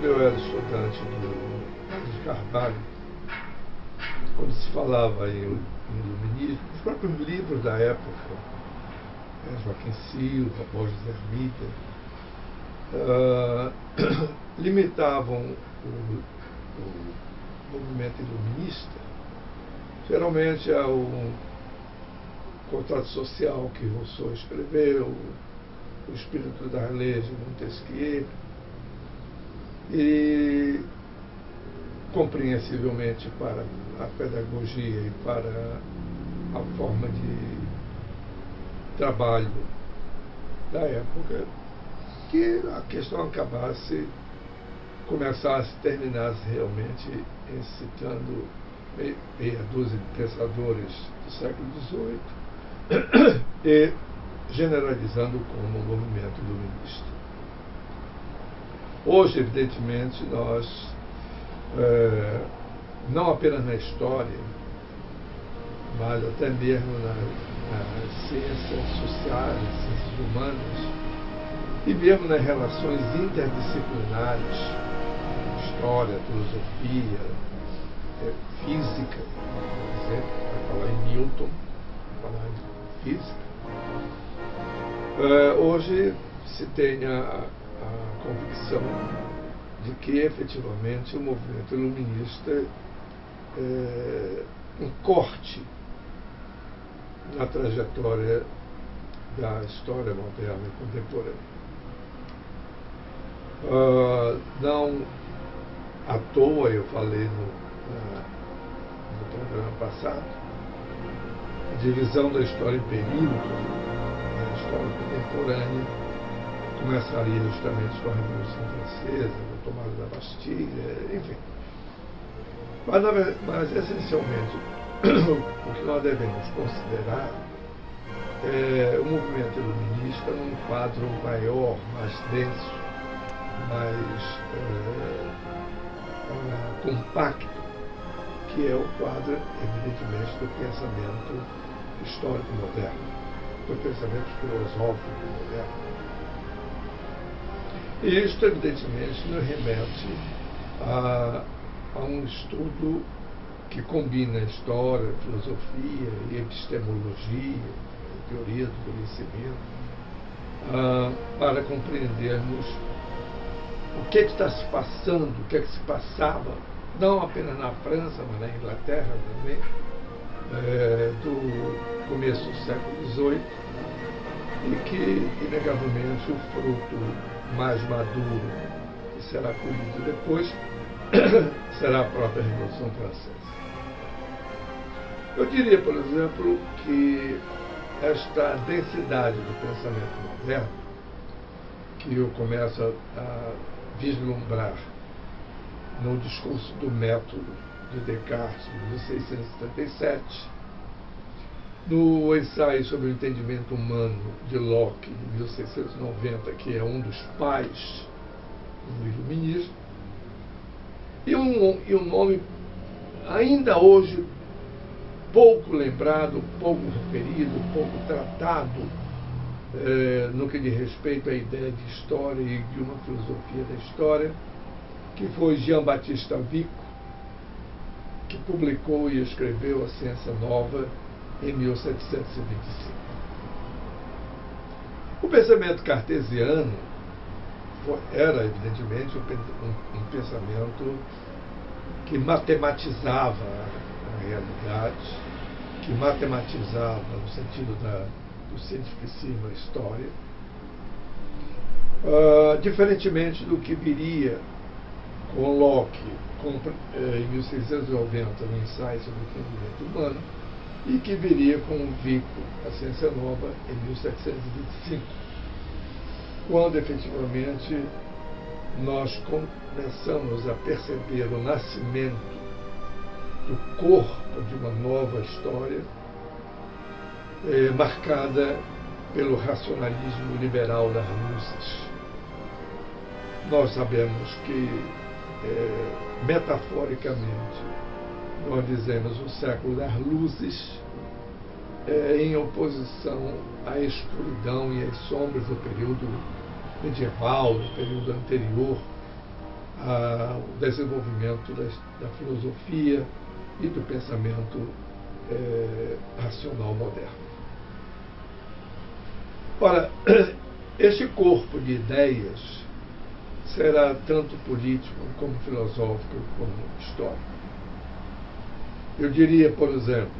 quando eu era estudante de Carvalho, quando se falava em iluminismo, os próprios livros da época, Joaquim Silva, Borges Hermida, limitavam o movimento iluminista geralmente ao contrato social que Rousseau escreveu, o espírito das leis de Montesquieu, e compreensivelmente para a pedagogia e para a forma de trabalho da época, que a questão começasse, terminasse realmente citando meia dúzia de pensadores do século XVIII e generalizando como movimento iluminista. Hoje, evidentemente, nós, não apenas na história, mas até mesmo nas ciências sociais, nas ciências humanas, e mesmo nas relações interdisciplinares, história, filosofia, física, por exemplo, vai falar em Newton, vai falar em física. Hoje se tem a convicção de que efetivamente o movimento iluminista é um corte na trajetória da história moderna e contemporânea. Não à toa eu falei no programa passado, a divisão da história em períodos, a história contemporânea começaria justamente com a Revolução Francesa, com a tomada da Bastilha, enfim. Mas essencialmente, o que nós devemos considerar é o movimento iluminista num quadro maior, mais denso, mais compacto, que é o quadro, evidentemente, do pensamento histórico moderno, do pensamento filosófico moderno. E isto, evidentemente, nos remete a um estudo que combina história, filosofia e epistemologia, teoria do conhecimento, para compreendermos o que está se passando, o que se passava, não apenas na França, mas na Inglaterra também, do começo do século XVIII, e que, inegavelmente, o fruto mais maduro que será colhido depois será a própria Revolução Francesa. Eu diria, por exemplo, que esta densidade do pensamento moderno, que eu começo a vislumbrar no discurso do método de Descartes, de 1677, no ensaio sobre o entendimento humano de Locke, de 1690, que é um dos pais do iluminismo, e um nome ainda hoje pouco lembrado, pouco referido, pouco tratado, no que diz respeito à ideia de história e de uma filosofia da história, que foi Jean-Baptiste Vico, que publicou e escreveu A Ciência Nova em 1725. O pensamento cartesiano era, evidentemente, um pensamento que matematizava a realidade, que matematizava, no sentido do cientificismo, a história, diferentemente do que viria com Locke em 1690, no ensaio sobre o entendimento humano, e que viria com Vico, A Ciência Nova, em 1725, quando efetivamente nós começamos a perceber o nascimento do corpo de uma nova história, marcada pelo racionalismo liberal das luzes. Nós sabemos que, metaforicamente, nós dizemos o século das luzes, em oposição à escuridão e às sombras do período medieval, do período anterior o desenvolvimento da filosofia e do pensamento racional moderno. Ora, este corpo de ideias será tanto político como filosófico como histórico. Eu diria, por exemplo,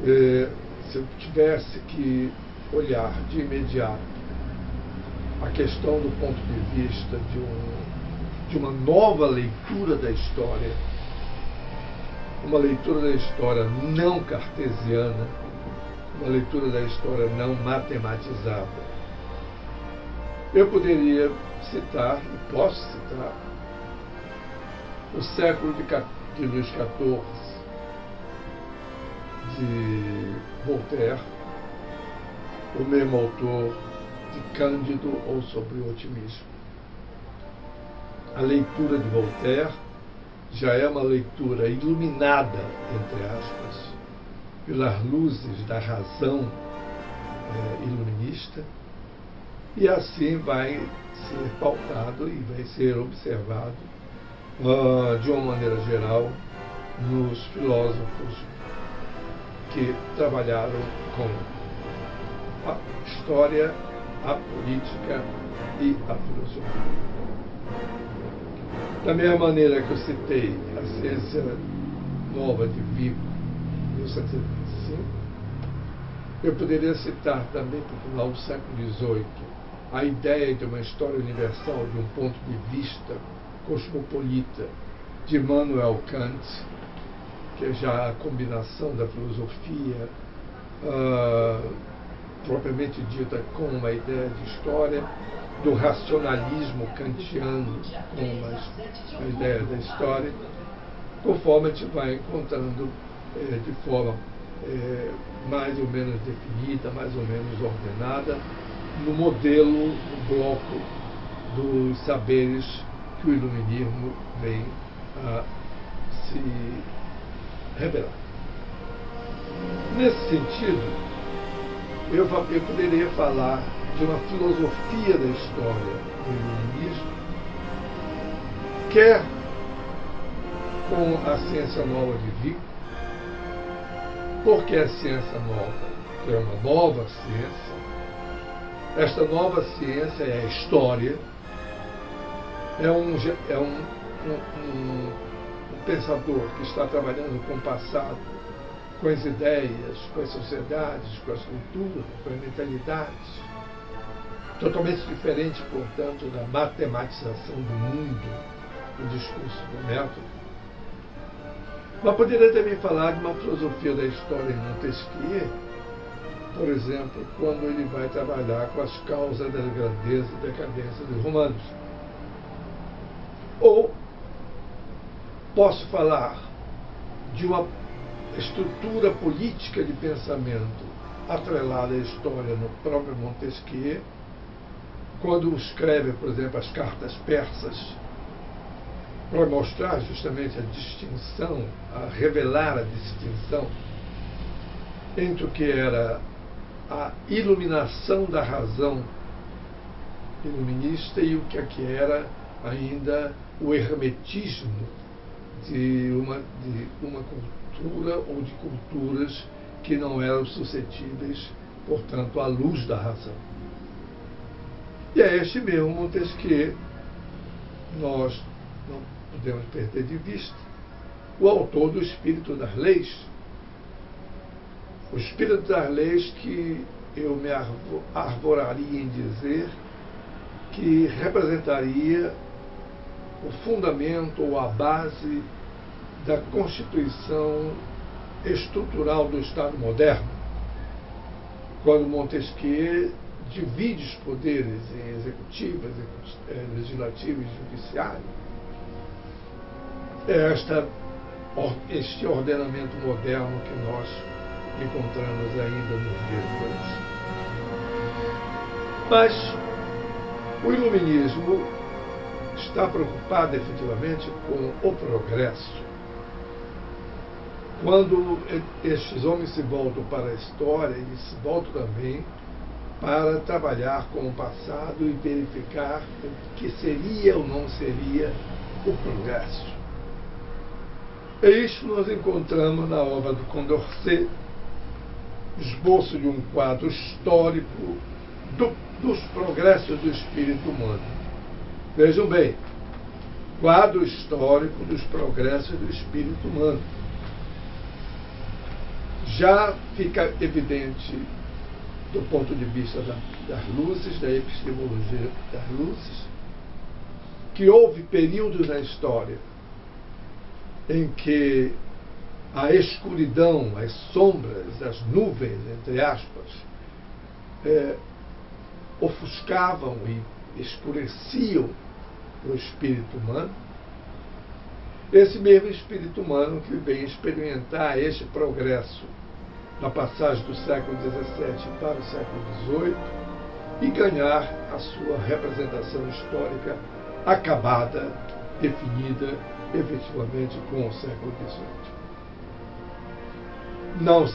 se eu tivesse que olhar de imediato a questão do ponto de vista de uma nova leitura da história, uma leitura da história não cartesiana, uma leitura da história não matematizada, eu poderia citar, e posso citar, o século de Luís XIV, de Voltaire, o mesmo autor de Cândido ou Sobre o Otimismo. A leitura de Voltaire já é uma leitura iluminada, entre aspas, pelas luzes da razão iluminista, e assim vai ser pautado e vai ser observado de uma maneira geral nos filósofos que trabalharam com a história, a política e a filosofia. Da mesma maneira que eu citei a ciência nova de Vigo, 1725, eu poderia citar também, para o final do século XVIII, a ideia de uma história universal de um ponto de vista cosmopolita de Immanuel Kant, que é já a combinação da filosofia propriamente dita com uma ideia de história, do racionalismo kantiano com a ideia da história, conforme a gente vai encontrando de forma mais ou menos definida, mais ou menos ordenada, no modelo, no bloco dos saberes que o iluminismo vem a se revelar. Nesse sentido, eu poderia falar de uma filosofia da história do iluminismo, quer com a ciência nova de Vigo, porque a ciência nova é uma nova ciência. Esta nova ciência é a história, é um pensador que está trabalhando com o passado, com as ideias, com as sociedades, com as culturas, com as mentalidades, totalmente diferente, portanto, da matematização do mundo, do discurso do método. Mas poderia também falar de uma filosofia da história em Montesquieu, por exemplo, quando ele vai trabalhar com as causas da grandeza e decadência dos romanos. Ou posso falar de uma estrutura política de pensamento atrelada à história no próprio Montesquieu, quando escreve, por exemplo, as cartas persas, para mostrar justamente a distinção, a revelar a distinção entre o que era a iluminação da razão iluminista e o que aqui era ainda o hermetismo de uma cultura ou de culturas que não eram suscetíveis, portanto, à luz da razão. E é este mesmo Montesquieu, nós não podemos perder de vista, o autor do Espírito das Leis. O Espírito das Leis que eu me arvoraria em dizer que representaria o fundamento ou a base da constituição estrutural do Estado moderno, quando Montesquieu divide os poderes em executivo, legislativo e judiciário. É este ordenamento moderno que nós encontramos ainda nos dias de hoje. Mas o iluminismo está preocupado efetivamente com o progresso. Quando estes homens se voltam para a história, eles se voltam também para trabalhar com o passado e verificar o que seria ou não seria o progresso. E isso nós encontramos na obra do Condorcet, esboço de um quadro histórico dos progressos do espírito humano. Vejam bem, quadro histórico dos progressos do espírito humano. Já fica evidente, do ponto de vista das luzes, da epistemologia das luzes, que houve períodos na história em que a escuridão, as sombras, as nuvens, entre aspas, ofuscavam e escureciam o espírito humano. Esse mesmo espírito humano que vem experimentar este progresso na passagem do século XVII para o século XVIII e ganhar a sua representação histórica acabada, definida efetivamente com o século XVIII. Não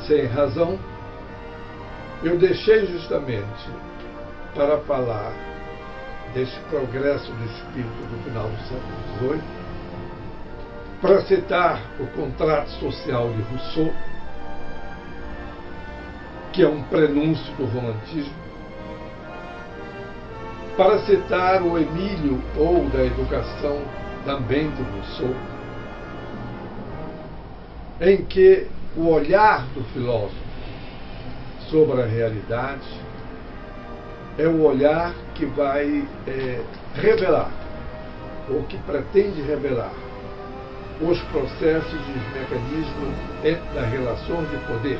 sem razão, eu deixei justamente para falar desse progresso do espírito do final do século XVIII, para citar o Contrato Social de Rousseau, que é um prenúncio do romantismo, para citar o Emílio ou da Educação, também de Rousseau, em que o olhar do filósofo sobre a realidade é o olhar que vai revelar, ou que pretende revelar, os processos e os mecanismos das relações de poder.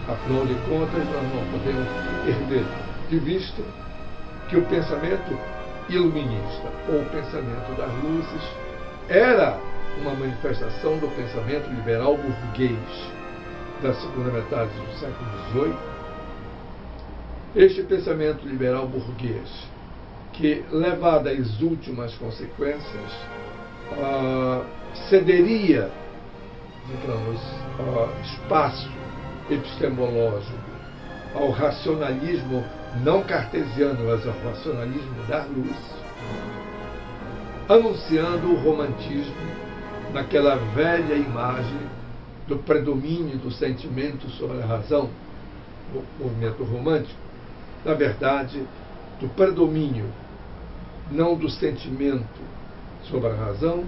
Afinal de contas, nós não podemos perder de vista que o pensamento iluminista, ou o pensamento das luzes, era uma manifestação do pensamento liberal burguês da segunda metade do século XVIII. Este pensamento liberal burguês, que, levado às últimas consequências, cederia, digamos, espaço epistemológico ao racionalismo não cartesiano, mas ao racionalismo das luzes, anunciando o romantismo naquela velha imagem do predomínio do sentimento sobre a razão, o movimento romântico. Na verdade, do predomínio não do sentimento sobre a razão,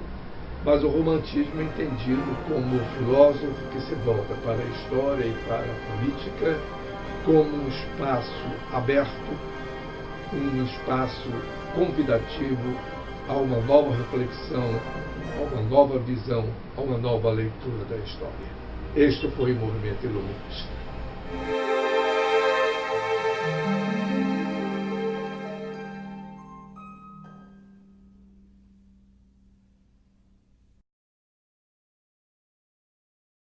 mas o romantismo entendido como o filósofo que se volta para a história e para a política como um espaço aberto, um espaço convidativo a uma nova reflexão, a uma nova visão, a uma nova leitura da história. Este foi o movimento iluminista.